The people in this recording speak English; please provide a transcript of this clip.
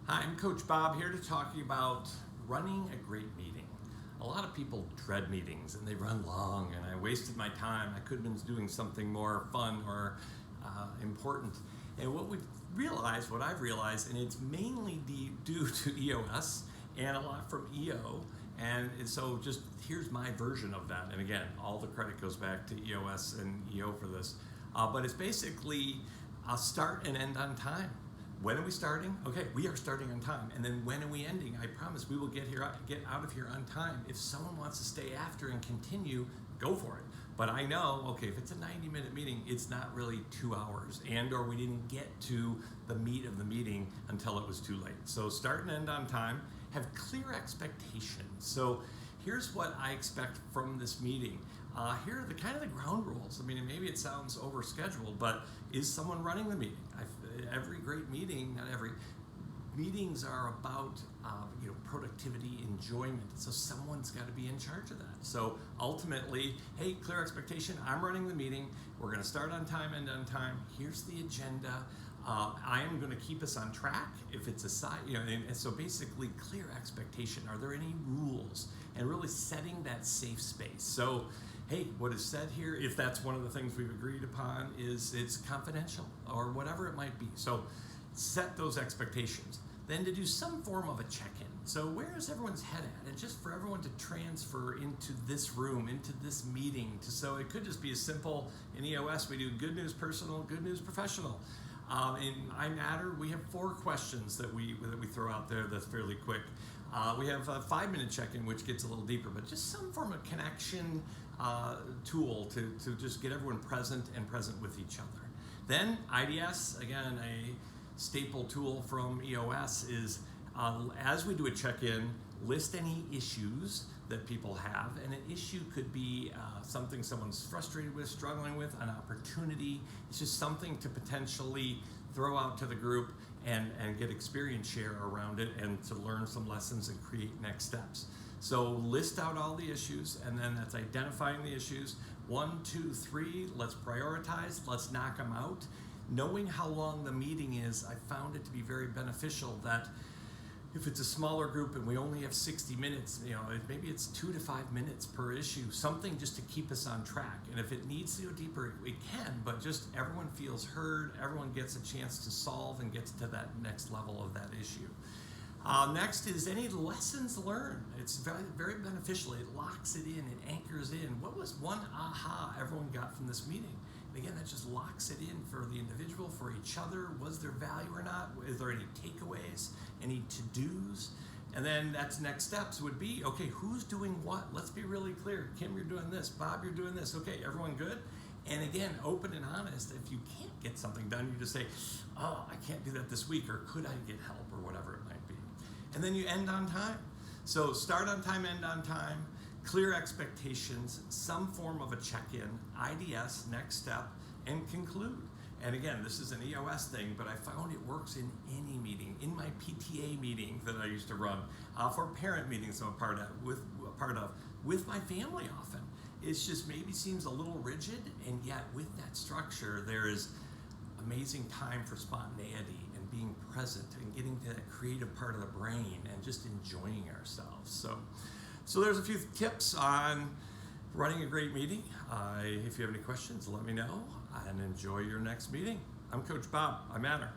Hi, I'm Coach Bob here to talk to you about running a great meeting. A lot of people dread meetings and they run long, and I wasted my time. I could have been doing something more fun or important. And what I've realized, and it's mainly due to EOS and a lot from EO. And so just here's my version of that. And again, all the credit goes back to EOS and EO for this. But it's basically start and end on time. When are we starting? Okay, we are starting on time. And then when are we ending? I promise we will get out of here on time. If someone wants to stay after and continue, go for it. But I know, okay, if it's a 90-minute meeting, it's not really 2 hours, or we didn't get to the meat of the meeting until it was too late. So start and end on time. Have clear expectations. So here's what I expect from this meeting. Here are the ground rules. I mean, maybe it sounds overscheduled, but is someone running the meeting? Every great meeting, not every, meetings are about productivity, enjoyment. So someone's got to be in charge of that. So ultimately, hey, clear expectation. I'm running the meeting. We're going to start on time, end on time. Here's the agenda. I am going to keep us on track. If it's a side, and so basically clear expectation. Are there any rules? And really setting that safe space. So, hey, what is said here, if that's one of the things we've agreed upon, is it's confidential or whatever it might be. So set those expectations. Then to do some form of a check-in. So where is everyone's head at? And just for everyone to transfer into this room, into this meeting. So it could just be as simple, in EOS we do good news personal, good news professional. In I Matter, we have 4 questions that we throw out there that's fairly quick. We have a 5-minute check-in, which gets a little deeper, but just some form of connection tool to just get everyone present with each other. Then IDS, again, a staple tool from EOS, is as we do a check-in, list any issues that people have. And an issue could be something someone's frustrated with, struggling with, an opportunity. It's just something to potentially throw out to the group and get experience share around it, and to learn some lessons and create next steps. So list out all the issues, and then that's identifying the issues. 1, 2, 3, let's prioritize, let's knock them out. Knowing how long the meeting is, I found it to be very beneficial that if it's a smaller group and we only have 60 minutes, maybe it's 2 to 5 minutes per issue, something just to keep us on track. And if it needs to go deeper, it can, but just everyone feels heard, everyone gets a chance to solve and gets to that next level of that issue. Next is any lessons learned. It's very, very beneficial. It locks it in, it anchors in. What was one aha everyone got from this meeting? And again, that just locks it in for the individual, for each other. Was there value or not? Is there any takeaways, any to-dos? And then that's next steps would be, okay, who's doing what? Let's be really clear. Kim, you're doing this. Bob, you're doing this. Okay, everyone good? And again, open and honest. If you can't get something done, you just say, oh, I can't do that this week, or could I get help, or whatever it might be. And then you end on time. So start on time, end on time, clear expectations, some form of a check-in, IDS, next step, and conclude. And again, this is an EOS thing, but I found it works in any meeting. In my PTA meeting that I used to run, for parent meetings I'm a part of, with my family often. It's just maybe seems a little rigid, and yet with that structure, there is amazing time for spontaneity and being present and getting to that creative part of the brain and just enjoying ourselves. So there's a few tips on running a great meeting. If you have any questions, let me know, and enjoy your next meeting. I'm Coach Bob. I Matter.